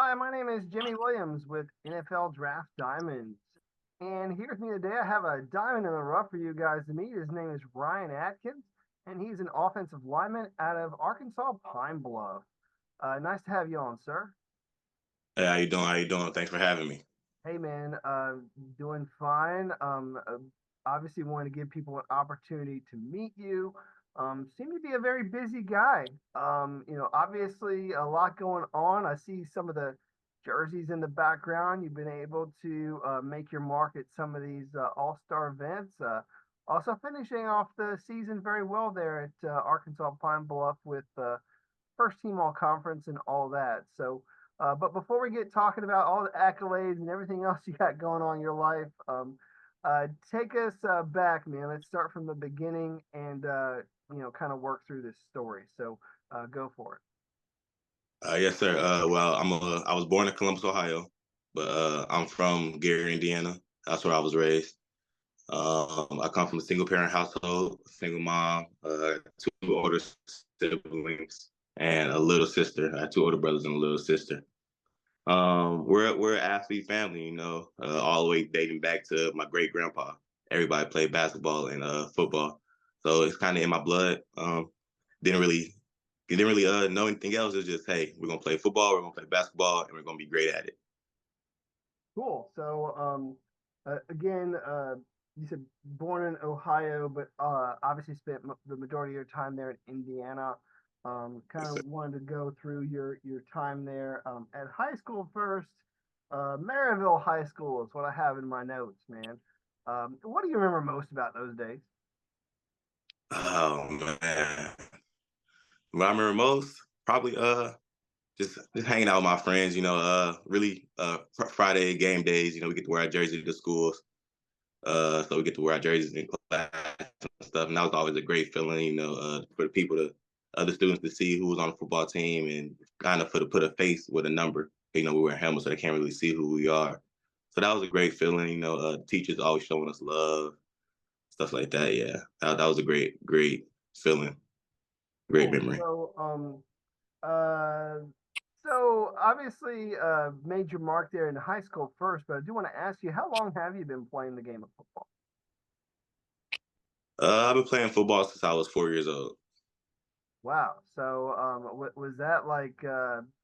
Hi, my name is Jimmy Williams with NFL Draft Diamonds. And here with me today, I have a diamond in the rough for you guys to meet. His name is Ryan Atkins, and he's an offensive lineman out of Arkansas Pine Bluff. Nice to have you on, sir. Hey, how you doing? How you doing? Thanks for having me. Hey, man, doing fine. Obviously, want to give people an opportunity to meet you. Seem to be a very busy guy. Obviously, a lot going on. I see some of the jerseys in the background. You've been able to make your mark at some of these all-star events. Also, finishing off the season very well there at Arkansas Pine Bluff with first team all conference and all that. But before we get talking about all the accolades and everything else you got going on in your life, take us back, man. Let's start from the beginning and kind of work through this story. So go for it. Yes, sir. Well, I was born in Columbus, Ohio, but I'm from Gary, Indiana. That's where I was raised. I come from a single parent household, single mom, two older siblings, and a little sister. I had two older brothers and a little sister. We're an athlete family, all the way dating back to my great grandpa. Everybody played basketball and football, so it's kind of in my blood. Didn't really didn't really know anything else. It's just, hey, we're gonna play football, we're gonna play basketball, and we're gonna be great at it. Cool. Again, you said born in Ohio, but obviously spent the majority of your time there in Indiana. Kind Yes, sir. of wanted to go through your time there at high school first. Maryville High School is what I have in my notes, man. What do you remember most about those days? Oh man, what I remember most probably just hanging out with my friends. Really Friday game days. We get to wear our jerseys to schools. So we get to wear our jerseys in class and stuff. And that was always a great feeling, for the people to other students to see who was on the football team and kind of for to put a face with a number. We wear helmets so they can't really see who we are. So that was a great feeling. Teachers always showing us love, stuff like that. Yeah, that was a great feeling, great Cool. memory. Uh, so obviously made your mark there in high school first, but I do want to ask you, how long have you been playing the game of football? I've been playing football since I was 4 years old. Wow. Was that like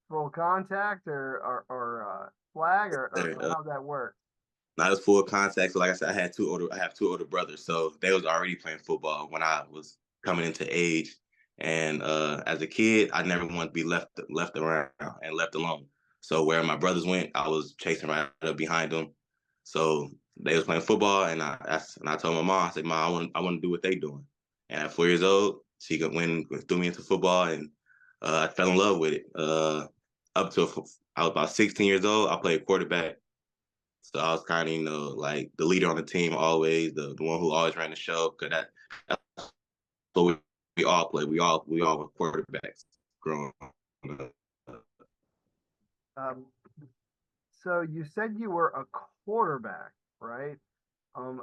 full contact or flag or Uh, how'd that work? Not as full contact. So like I said, I have two older brothers. So they was already playing football when I was coming into age. And as a kid, I never wanted to be left around and left alone. So where my brothers went, I was chasing right up behind them. So they was playing football, and I told my mom, I said, "Mom, I want to do what they doing." And at 4 years old, she threw me into football, and I fell in love with it. Up to I was about 16 years old, I played quarterback, so I was kind of, like the leader on the team always, the one who always ran the show. Cause that's what we all play. We all were quarterbacks growing up. Um, so you said you were a quarterback, right?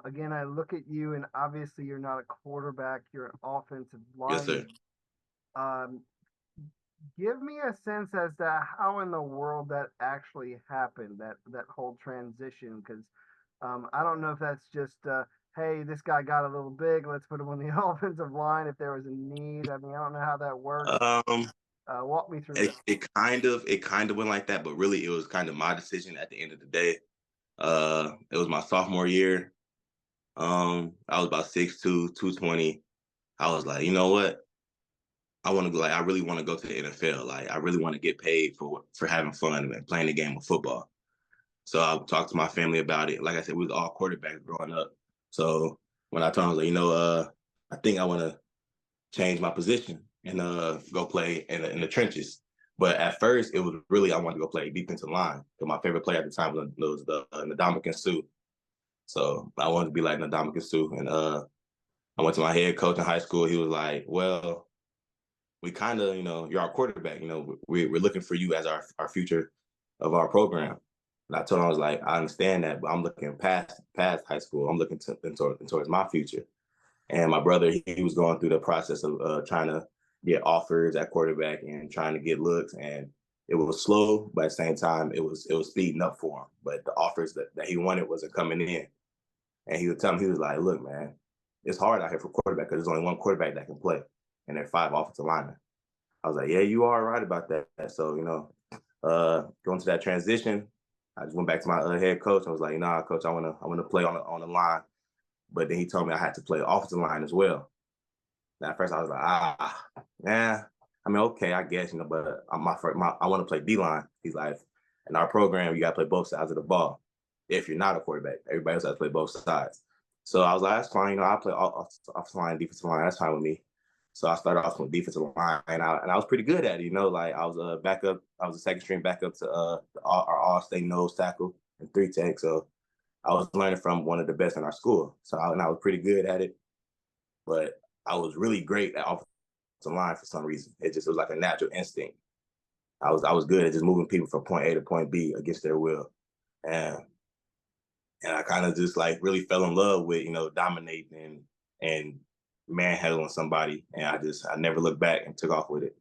Again, I look at you and obviously you're not a quarterback, you're an offensive Yes, sir. lineman. Um, give me a sense as to how in the world that actually happened, that whole transition, because I don't know if that's just hey, this guy got a little big, let's put him on the offensive line if there was a need. I mean, I don't know how that works. Um, Walk me through that. it kind of went like that, but really it was kind of my decision at the end of the day. It was my sophomore year. I was about 6'2", 220. I was like, you know what? I really want to go to the NFL. Like, I really want to get paid for having fun and playing the game of football. So I talked to my family about it. Like I said, we was all quarterbacks growing up. So when I told them, I was like, I think I want to change my position and go play in the trenches. But at first, it was really I wanted to go play defensive line. Because my favorite player at the time was the Ndamukong Suh. So I wanted to be like Ndamukong Suh. And I went to my head coach in high school. He was like, well, we kind of, you're our quarterback. We're looking for you as our future of our program. And I told him, I was like, I understand that, but I'm looking past high school. I'm looking towards my future. And my brother, he was going through the process of trying to get offers at quarterback and trying to get looks. And it was slow, but at the same time, it was speeding up for him. But the offers that he wanted wasn't coming in. And he would tell me, he was like, look, man, it's hard out here for quarterback because there's only one quarterback that can play, and there are 5 offensive linemen. I was like, yeah, you are right about that. So, going to that transition, I just went back to my head coach and was like, nah, coach, I wanna play on the line. But then he told me I had to play offensive line as well. Now, at first I was like, yeah, I mean, okay, I guess, but I want to play D line. He's like, in our program, you got to play both sides of the ball. If you're not a quarterback, everybody else has to play both sides. So I was like, that's fine. I play offensive line, defensive line. That's fine with me. So I started off with defensive line, and I was pretty good at it. Like I was a backup. I was a second string backup to our all-state nose tackle and 3 tech. So I was learning from one of the best in our school. And I was pretty good at it. But I was really great at offensive line for some reason. It was like a natural instinct. I was good at just moving people from point A to point B against their will. And I kind of just like really fell in love with, dominating and manhandling somebody. And I never looked back and took off with it.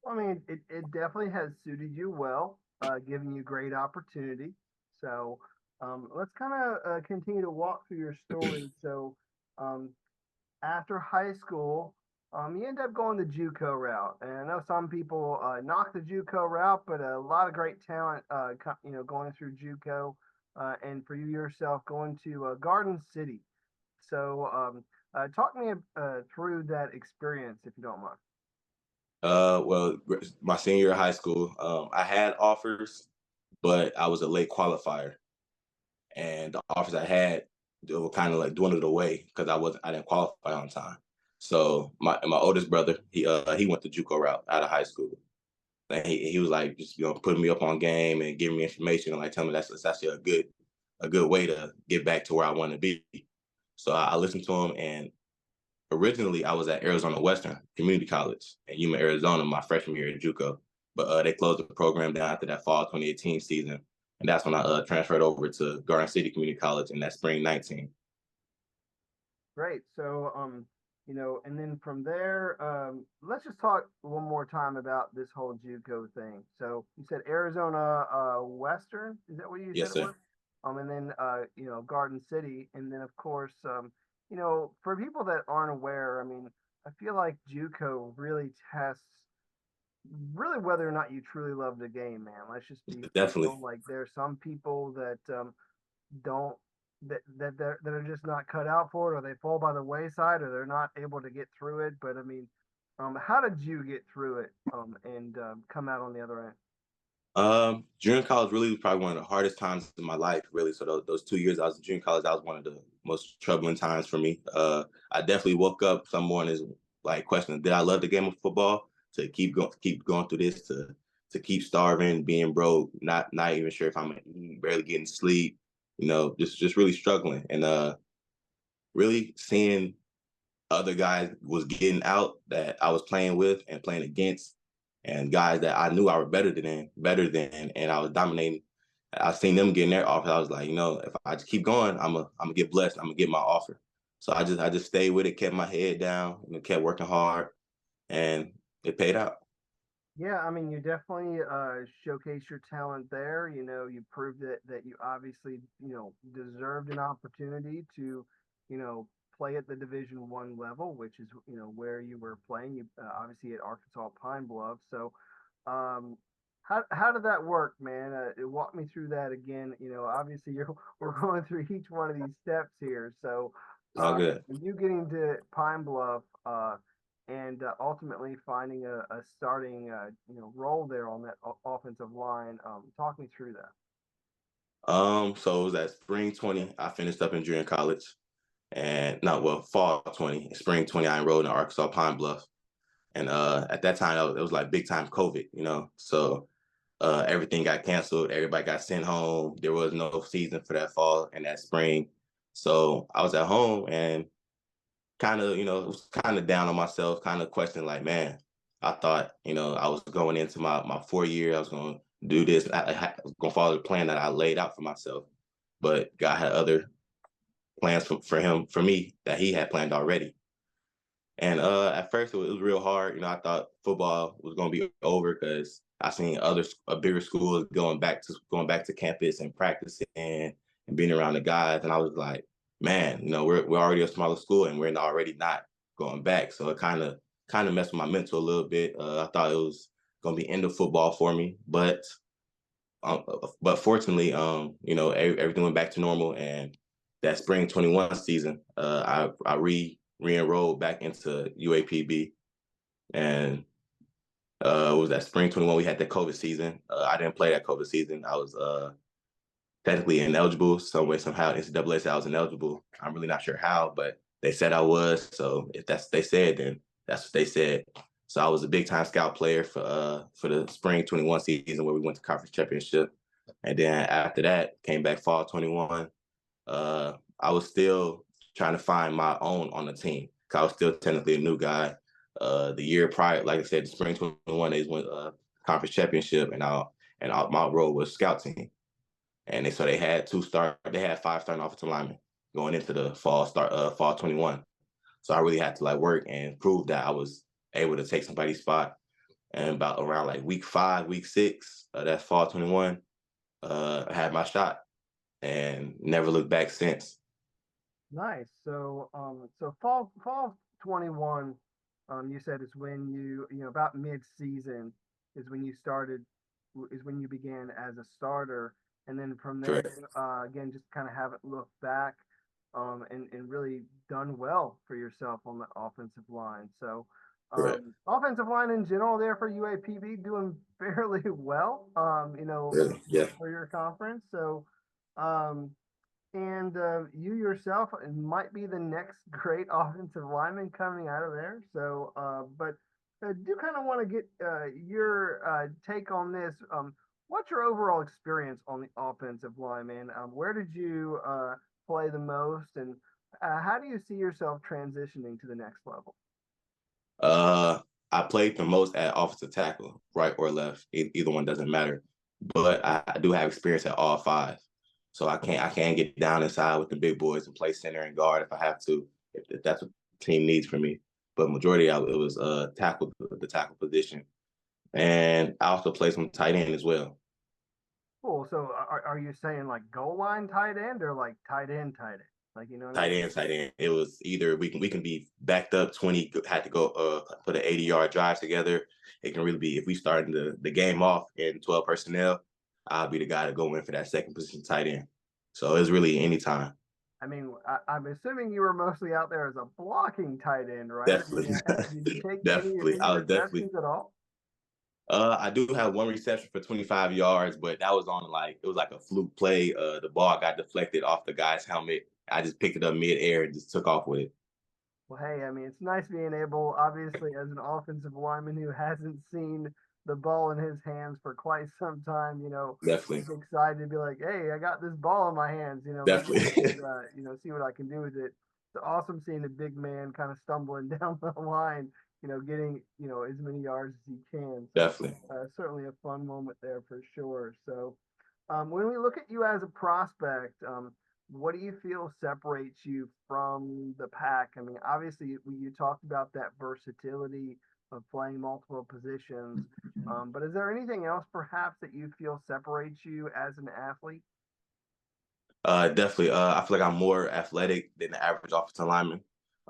I mean, it definitely has suited you well, giving you great opportunity. So let's kind of continue to walk through your story. So um, after high school, you end up going the JUCO route, and I know some people knock the JUCO route, but a lot of great talent, going through JUCO, and for you yourself going to Garden City. So, talk me through that experience, if you don't mind. Well, my senior year of high school, I had offers, but I was a late qualifier, and the offers I had they were kind of like dwindled away because I didn't qualify on time. So my oldest brother, he went the JUCO route out of high school, and he was like just putting me up on game and giving me information and like telling me that's actually a good way to get back to where I want to be. So I listened to him, and originally I was at Arizona Western Community College in Yuma, Arizona, my freshman year at JUCO. But they closed the program down after that fall 2018 season, and that's when I transferred over to Garden City Community College in that spring 19. Great. So, and then from there, let's just talk one more time about this whole JUCO thing. So you said Arizona Western, is that what you said Yes, it was? sir. And then Garden City, and then of course, for people that aren't aware, I mean, I feel like JUCO really tests really whether or not you truly love the game, man. Let's just be real. Definitely. Like there are some people that don't that are just not cut out for it, or they fall by the wayside, or they're not able to get through it. But I mean, how did you get through it and come out on the other end? Junior college really was probably one of the hardest times in my life, really. So those 2 years I was in junior college, that was one of the most troubling times for me. I definitely woke up some mornings like questioning, did I love the game of football to keep going through this, to keep starving, being broke, not even sure if I'm eating, barely getting sleep, just really struggling and really seeing other guys was getting out that I was playing with and playing against, and guys that I knew I were better than, and I was dominating. I seen them getting their offers. I was like, if I just keep going, I'm gonna get blessed. I'm gonna get my offer. So I just stayed with it, kept my head down, and kept working hard, and it paid out. Yeah, I mean, you definitely showcase your talent there. You proved that you obviously deserved an opportunity to play at the Division 1 level, which is where you were playing. You obviously at Arkansas Pine Bluff. So, um, how did that work, man? Walk me through that again. Obviously we're going through each one of these steps here. So, It's all good. you getting to Pine Bluff. And ultimately finding a starting role there on that offensive line. Talk me through that. So it was at spring 20. I finished up in junior college, and not well, fall 20, spring 20. I enrolled in Arkansas Pine Bluff. And at that time, it was like big time COVID. So everything got canceled. Everybody got sent home. There was no season for that fall and that spring. So I was at home and kind of, was kind of down on myself, kind of questioning like, man, I thought, I was going into my 4 year. I was going to do this. I was going to follow the plan that I laid out for myself. But God had other plans for me that he had planned already. And at first it was real hard. You know, I thought football was gonna be over because I seen other bigger schools going back to campus and practicing and being around the guys, and I was like, man, you know, we're already a smaller school and we're already not going back. So it kind of messed with my mental a little bit. I thought it was gonna be end of football for me, but fortunately, you know, everything went back to normal, and that spring 21 season, I re-enrolled back into UAPB, and it was that spring 21 we had that COVID season. I didn't play that COVID season. I was technically ineligible some way somehow. NCAA said I was ineligible. I'm really not sure how, but they said I was. So if that's what they said, then that's what they said. So I was a big time scout player for the spring 21 season where we went to conference championship. And then after that, came back fall 21. I was still trying to find my own on the team. Cause I was still technically a new guy. The year prior, like I said, the spring 21 they went conference championship, and my role was scout team. And so they had they had 5 starting offensive linemen going into the fall 21. So I really had to like work and prove that I was able to take somebody's spot. And about around like week 5, week 6, that fall 21, I had my shot and never looked back since. Nice. So, so fall 21, you said is when you know, about mid-season is when you started, is when you began as a starter, and then from there, Correct. again, just kind of haven't looked back, and really done well for yourself on the offensive line. So, Correct. offensive line in general there for UAPB doing fairly well, you know, Really. Yeah. for your conference. So, um, and you yourself might be the next great offensive lineman coming out of there. So, but do kind of want to get your take on this. What's your overall experience on the offensive line, man? Where did you play the most, and how do you see yourself transitioning to the next level? Uh, I played the most at offensive tackle, right or left. Either one doesn't matter. But I do have experience at all 5. So I can get down inside with the big boys and play center and guard if I have to, if that's what the team needs from me. But majority of it was tackle the tackle position. And I also play some tight end as well. Cool. So, are you saying like goal line tight end or like tight end tight end? Like, you know what I Tight mean? end, tight end. It was either we can be backed up 20, had to go put an 80-yard drive together. It can really be if we started the game off in 12 personnel, I'll be the guy to go in for that second position tight end. So it's really anytime. I mean, I'm assuming you were mostly out there as a blocking tight end, right? I Definitely. mean, did you take Definitely. any I was definitely receptions at all? I do have one reception for 25 yards, but that was on like it was like a fluke play. The ball got deflected off the guy's helmet. I just picked it up midair and just took off with it. Well, hey, I mean, it's nice being able, obviously, as an offensive lineman who hasn't seen the ball in his hands for quite some time, you know, Definitely. he's excited to be like, hey, I got this ball in my hands, you know, maybe I Definitely. could, you know, see what I can do with it. It's awesome seeing a big man kind of stumbling down the line, you know, getting, you know, as many yards as he can. So, Definitely. certainly a fun moment there for sure. So, when we look at you as a prospect, what do you feel separates you from the pack? I mean, obviously, you talked about that versatility of playing multiple positions, but is there anything else perhaps that you feel separates you as an athlete? Definitely. I feel like I'm more athletic than the average offensive lineman.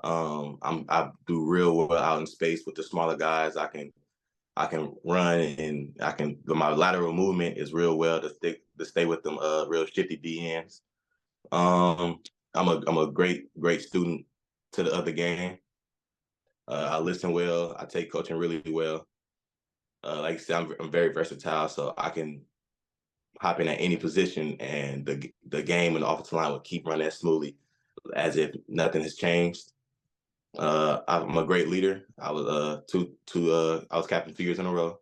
I do real well out in space with the smaller guys. I can run and my lateral movement is real well to stay with them real shifty DNs. Um, I'm a great student to the other game. I listen well. I take coaching really well. Like I said, I'm very versatile, so I can hop in at any position, and the game and the offensive line will keep running as smoothly as if nothing has changed. I'm a great leader. I was I was captain 2 years in a row,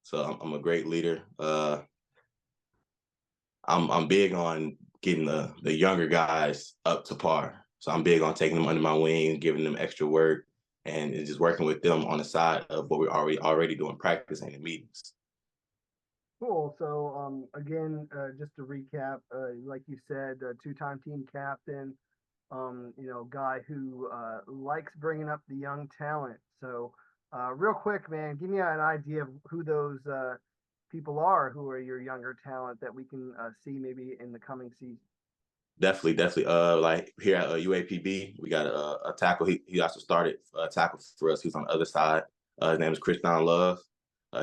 so I'm a great leader. I'm big on getting the younger guys up to par. So I'm big on taking them under my wing, giving them extra work, and just working with them on the side of what we're already doing practice and in meetings. Cool. So, again, just to recap, like you said, two-time team captain. guy who likes bringing up the young talent. So, real quick, man, give me an idea of who those people are who are your younger talent that we can see maybe in the coming season. Definitely, definitely. Like here at UAPB, we got a tackle. He also started tackle for us. He was on the other side. His name is Christian Love.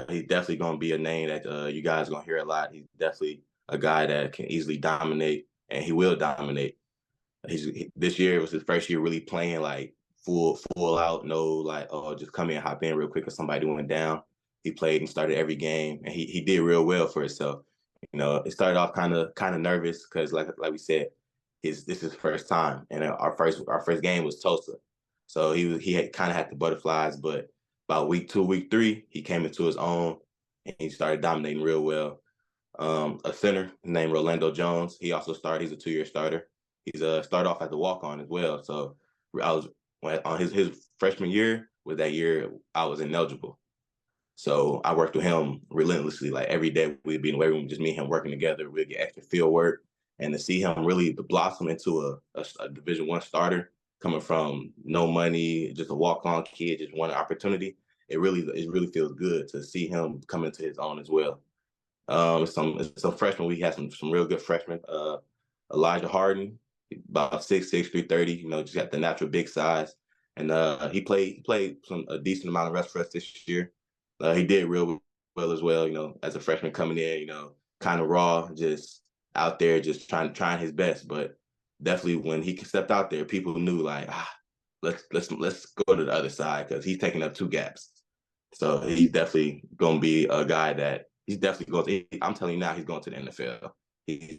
He's definitely going to be a name that you guys are going to hear a lot. He's definitely a guy that can easily dominate, and he will dominate. This year was his first year really playing like full out, no like just come in, hop in real quick because somebody went down. He played and started every game, and he did real well for himself. It started off kind of nervous because like we said, this is his first time, and our first game was Tulsa, so he had kind of had the butterflies, but about week 2, week 3, he came into his own and he started dominating real well. A center named Rolando Jones. He also started. He's a 2-year starter. He's started off as a walk on as well. So I was on his freshman year was that year I was ineligible. So I worked with him relentlessly. Like every day we'd be in the weight room, just me and him working together. We'd get extra field work, and to see him really blossom into a Division I starter, coming from no money, just a walk on kid, just one opportunity. It really feels good to see him come into his own as well. Some freshmen. We had some real good freshmen. Elijah Harden, about 6'6", 330. Just got the natural big size, and he played a decent amount of reps for us this year. He did real well as well. As a freshman coming in, kind of raw, just out there, just trying his best. But definitely when he stepped out there, people knew like, let's go to the other side because he's taking up 2 gaps. So he's definitely going to be a guy that he's definitely going to. I'm telling you now, he's going to the NFL. He's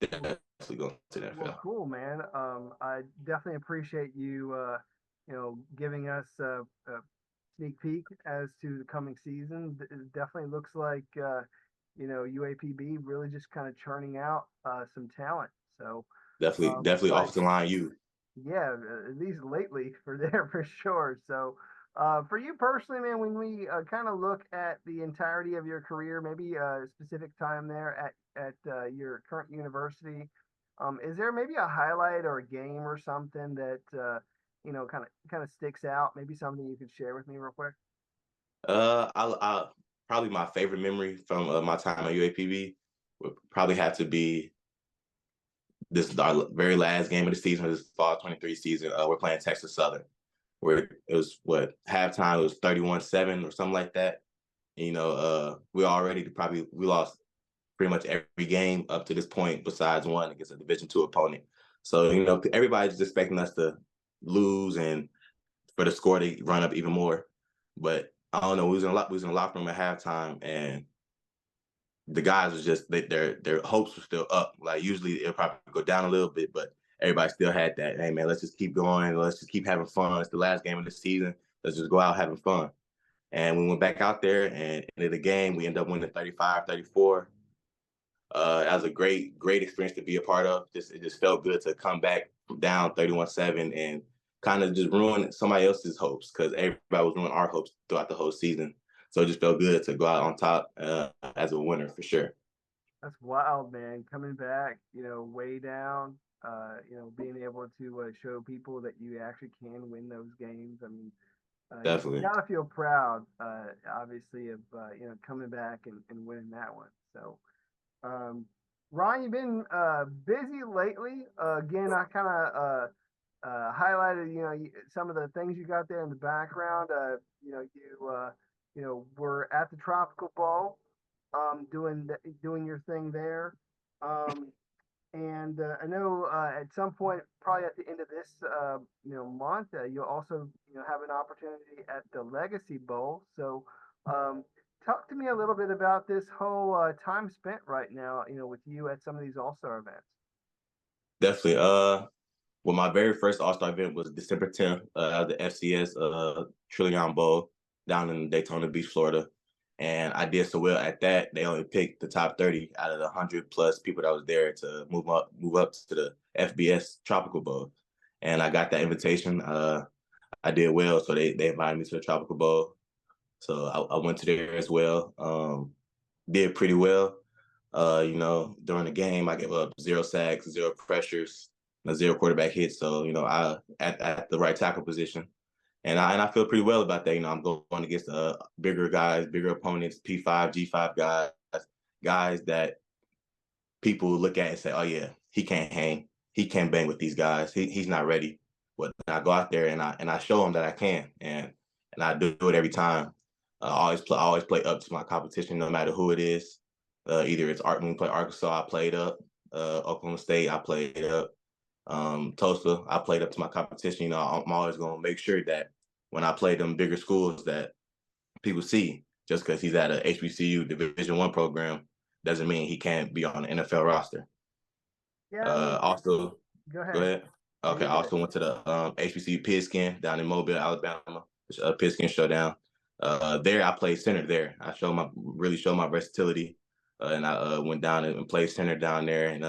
definitely going to the Well, NFL. cool, man. I definitely appreciate you, giving us a sneak peek as to the coming season. It definitely looks like, UAPB really just kind of churning out some talent. So, Definitely but offensive line you. yeah, at least lately for there for sure. So, for you personally, man, when we kind of look at the entirety of your career, maybe a specific time there at your current university, is there maybe a highlight or a game or something that kind of sticks out? Maybe something you could share with me real quick. I probably my favorite memory from my time at UAPB would probably have to be this is our very last game of the season, this fall 23 season. We're playing Texas Southern, where it was what halftime it was 31-7 or something like that. We lost pretty much every game up to this point, besides one against a Division II opponent. So everybody's expecting us to lose and for the score to run up even more. But I don't know. We was in a locker room at halftime, and the guys was just their hopes were still up. Like usually it'll probably go down a little bit, but everybody still had that. Hey man, let's just keep going. Let's just keep having fun. It's the last game of the season. Let's just go out having fun. And we went back out there and ended the game. We ended up winning 35-34. That was a great experience to be a part of. It just felt good to come back down 31-7 and kind of just ruin somebody else's hopes because everybody was ruining our hopes throughout the whole season. So it just felt good to go out on top as a winner for sure. That's wild, man. Coming back, way down, being able to show people that you actually can win those games. I mean, you Definitely. gotta feel proud, obviously, of coming back and winning that one. So, um, Ryan, you've been busy lately. Again, I kind of highlighted, some of the things you got there in the background. Were at the Tropical Bowl, doing your thing there. Um, and I know at some point, probably at the end of this month, you'll also have an opportunity at the Legacy Bowl. So talk to me a little bit about this whole time spent right now, with you at some of these All-Star events. Definitely. Well, my very first All Star event was December 10th at the FCS Trillion Bowl down in Daytona Beach, Florida. And I did so well at that. They only picked the top 30 out of the 100 plus people that was there to move up to the FBS Tropical Bowl. And I got that invitation. I did well, so they invited me to the Tropical Bowl. So I went to there as well. Did pretty well. During the game, I gave up 0 sacks, 0 pressures. a zero quarterback hit. So, I at the right tackle position. And I feel pretty well about that. I'm going against bigger guys, bigger opponents, P5, G5 guys, guys that people look at and say, "Oh yeah, he can't hang, he can't bang with these guys. He's not ready." But I go out there and I show him that I can, and I do it every time. I always play up to my competition, no matter who it is. Either it's Art when we play Arkansas, I played up. Oklahoma State, I played up. Tulsa, I played up to my competition. I'm always going to make sure that when I play them bigger schools, that people see just because he's at a HBCU Division I program doesn't mean he can't be on the NFL roster. Yeah, I mean, Also, go go ahead. ahead. Yeah, Okay, you I go ahead. also went to the HBCU Pigskin down in Mobile, Alabama, Pigskin Showdown. There, I played center. There, I really showed my versatility, and I went down and played center down there. And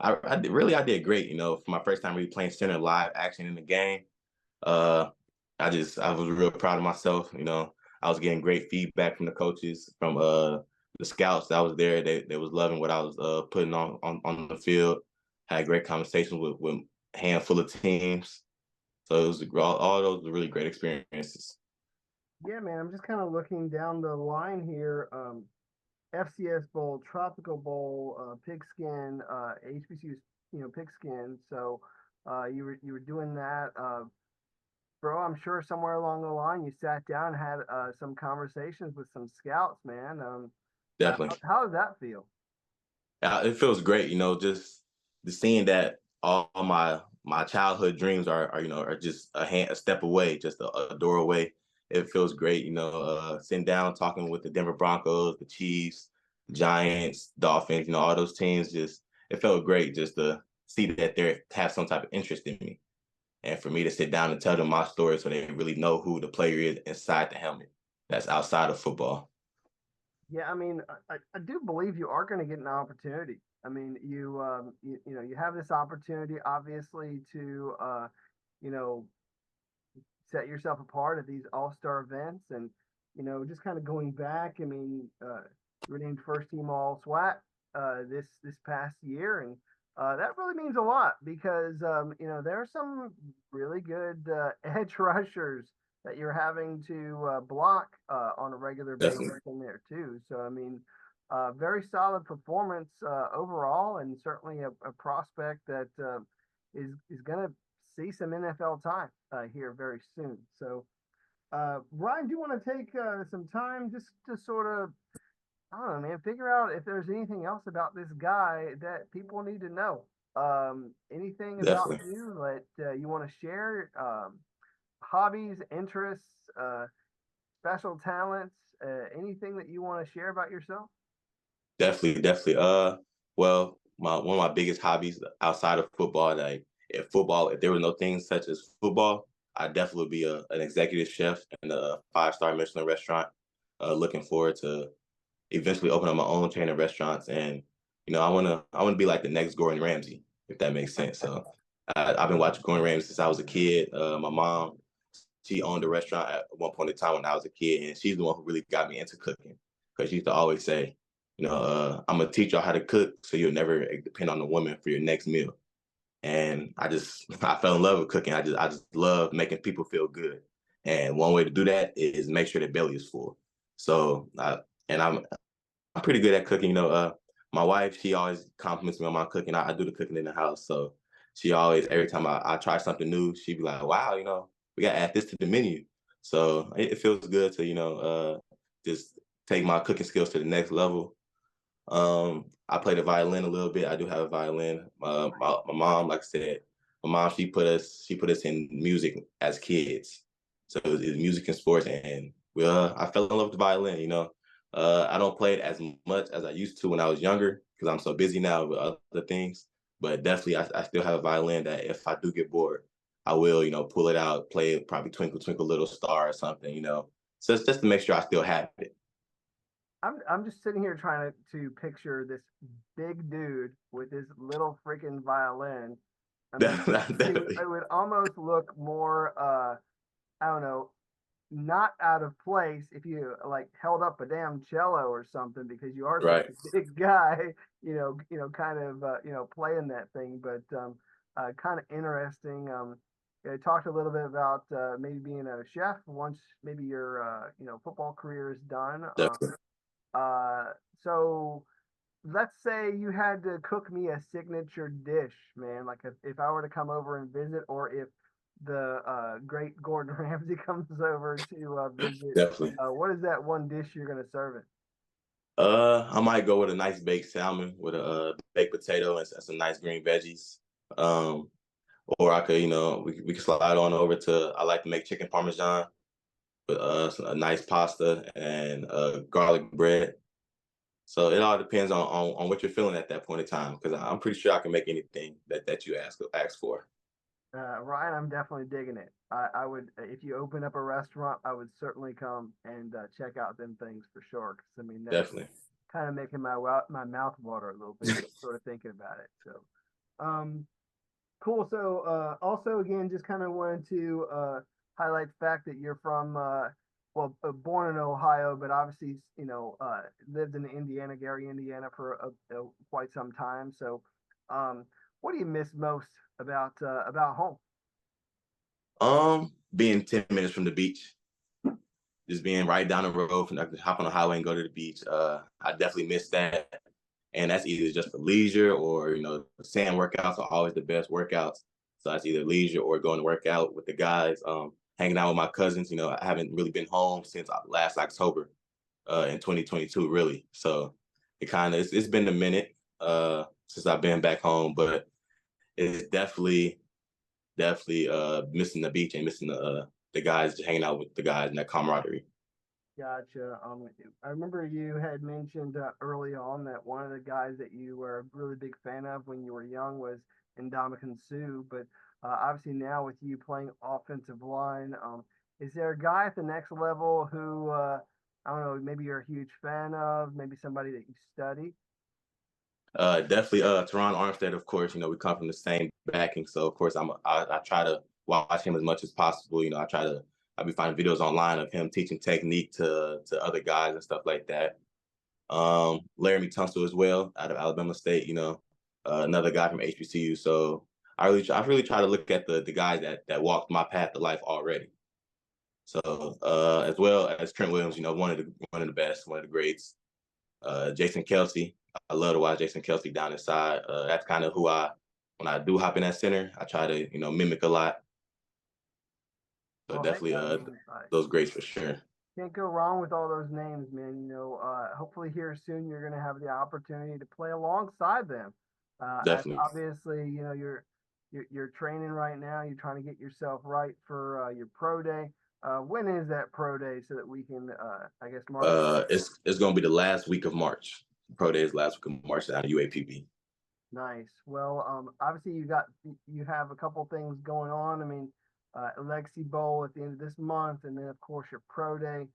I did great. For my first time really playing center live action in the game. Uh, I was real proud of myself. I was getting great feedback from the coaches, from the scouts that was there. They was loving what I was putting on the field. Had great conversations with a handful of teams. So it was all those were really great experiences. Yeah, man, I'm just kind of looking down the line here. FCS Bowl, Tropical Bowl, Pigskin, HBCU's, Pigskin. So, you were doing that, bro. I'm sure somewhere along the line you sat down and had some conversations with some scouts, man. Definitely. How does that feel? It feels great, just the seeing that all my childhood dreams are just a step away, just a door away. It feels great, sitting down talking with the Denver Broncos, the Chiefs, Giants, Dolphins, all those teams. Just it felt great just to see that they have some type of interest in me, and for me to sit down and tell them my story so they really know who the player is inside the helmet. That's outside of football. Yeah, I mean, I do believe you are going to get an opportunity. I mean, you have this opportunity, obviously, to you know, set yourself apart at these all-star events, and just kind of going back. I mean, you were named first team All SWAT this past year, and that really means a lot because there are some really good edge rushers that you're having to block on a regular basis Definitely, in there too. So I mean, very solid performance overall, and certainly a prospect that is going to see some NFL time here very soon. So, Ryan, do you want to take some time just to sort of, I don't know, man, figure out if there's anything else about this guy that people need to know? Anything about definitely. you that you want to share? Hobbies, interests, special talents, anything that you want to share about yourself? Definitely, definitely. Well, my one of my biggest hobbies outside of football, like if there were no things such as football, I definitely would be an executive chef in a 5-star Michelin restaurant. Looking forward to eventually open up my own chain of restaurants, and I want to be like the next Gordon Ramsay, if that makes sense. So I've been watching Gordon Ramsay since I was a kid. My mom, she owned a restaurant at one point in time when I was a kid, and she's the one who really got me into cooking because she used to always say, I'm gonna teach y'all how to cook so you'll never depend on the woman for your next meal. And I fell in love with cooking. I just love making people feel good. And one way to do that is make sure their belly is full. So and I'm pretty good at cooking. My wife, she always compliments me on my cooking. I do the cooking in the house. So she always, every time I try something new, she'd be like, wow, we got to add this to the menu. So it feels good to, just take my cooking skills to the next level. I play the violin a little bit. I do have a violin. My mom, like I said, my mom, she put us in music as kids. So it was music and sports, and I fell in love with the violin. I don't play it as much as I used to when I was younger because I'm so busy now with other things. But definitely, I still have a violin that if I do get bored, I will, pull it out, play it, probably Twinkle Twinkle Little Star or something. So it's just to make sure I still have it. I'm just sitting here trying to picture this big dude with his little freaking violin. I mean, it Definitely. would almost look more I don't know, not out of place if you like held up a damn cello or something because you are such Right. a big guy, kind of playing that thing. But kind of interesting. You talked a little bit about maybe being a chef once maybe your football career is done. Definitely. Uh, so let's say you had to cook me a signature dish, man. Like if I were to come over and visit, or if the great Gordon Ramsay comes over to visit, Definitely. what is that one dish you're gonna serve it? I might go with a nice baked salmon with a baked potato and some nice green veggies. Um, or I could, we could slide on over to. I like to make chicken parmesan with a nice pasta and garlic bread. So it all depends on what you're feeling at that point in time, because I'm pretty sure I can make anything that you ask for. Ryan, I'm definitely digging it. I would, if you open up a restaurant, I would certainly come and check out them things for sure. Because I mean, that's Definitely. kind of making my mouth water a little bit, just sort of thinking about it. So, um, cool. So, also again, just kind of wanted to highlight the fact that you're from, well, born in Ohio, but obviously, lived in Indiana, Gary, Indiana, for quite some time. So, um, what do you miss most about home? Being 10 minutes from the beach, just being right down the road from I could hop on the highway and go to the beach. I definitely miss that. And that's either just for leisure or, sand workouts are always the best workouts. So that's either leisure or going to work out with the guys, hanging out with my cousins. I haven't really been home since last October in 2022, really. So it's been a minute since I've been back home, but it's definitely missing the beach and missing the guys, hanging out with the guys and that camaraderie. Gotcha. I remember you had mentioned early on that one of the guys that you were a really big fan of when you were young was Ndamukong Suh, but obviously now with you playing offensive line, is there a guy at the next level who I don't know, maybe you're a huge fan of, maybe somebody that you study? Definitely Teron Armstead, of course. We come from the same backing, so of course I try to watch him as much as possible. I be finding videos online of him teaching technique to other guys and stuff like that. Laramie Tunsil as well, out of Alabama State. Another guy from HBCU. So I really try to look at the guys that walked my path of life already. So as well as Trent Williams, one of the best, one of the greats. Jason Kelsey, I love to watch Jason Kelsey down inside. That's kind of when I do hop in that center, I try to mimic a lot. So Well, hey, definitely I mean, those greats for sure. can't go wrong with all those names, man. Hopefully here soon you're going to have the opportunity to play alongside them. Definitely. Obviously, you're training right now. You're trying to get yourself right for your pro day. When is that pro day so that we can, I guess, mark it? It's gonna be the last week of March. Pro Day is last week of March down at UAPB. Nice. Well, obviously you have a couple things going on. I mean, Alexi Bowl at the end of this month, and then of course your pro day.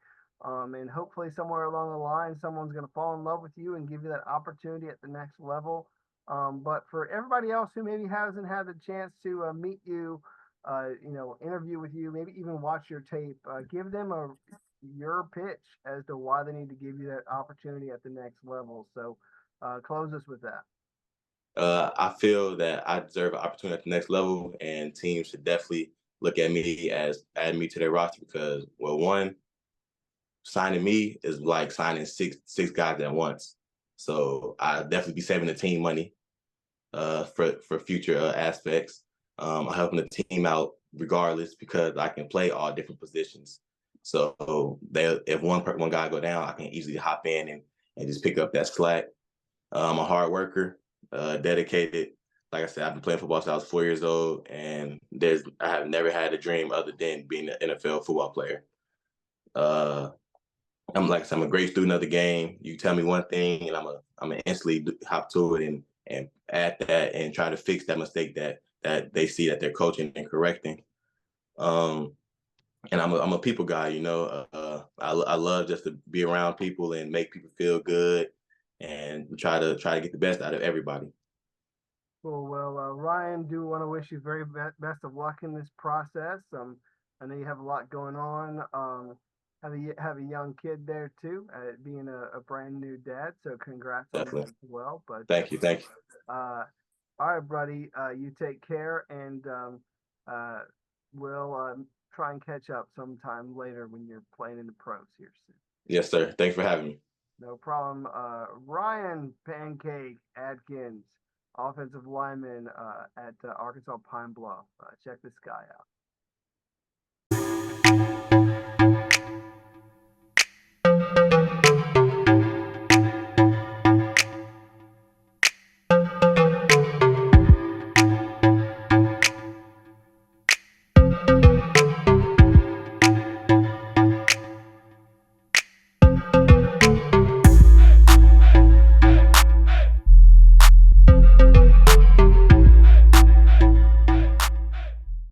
And hopefully somewhere along the line, someone's going to fall in love with you and give you that opportunity at the next level. But for everybody else who maybe hasn't had the chance to meet you, interview with you, maybe even watch your tape, give them your pitch as to why they need to give you that opportunity at the next level. So, close us with that. I feel that I deserve an opportunity at the next level, and teams should definitely look at me as adding me to their roster because, well, one, signing me is like signing six guys at once. So I definitely be saving the team money for future aspects. I'm helping the team out regardless because I can play all different positions. So if one guy go down, I can easily hop in and just pick up that slack. I'm a hard worker, dedicated. Like I said, I've been playing football since I was 4 years old, and I have never had a dream other than being an NFL football player. Uh, I'm a great student of the game. You tell me one thing, and I'm gonna instantly hop to it and add that and try to fix that mistake that they see that they're coaching and correcting. Um, and I'm a people guy. I love just to be around people and make people feel good, and try to get the best out of everybody. Cool. Well, Ryan, do want to wish you very best of luck in this process. I know you have a lot going on. Have a young kid there too, being a brand new dad. So congrats on that Definitely. as well. But Thank you. Thank you. uh, All right, buddy. You take care, and uh, we'll try and catch up sometime later when you're playing in the pros here soon. Yes, sir. Thanks for having me. No problem. Ryan Pancake Atkins, offensive lineman at Arkansas Pine Bluff. Check this guy out.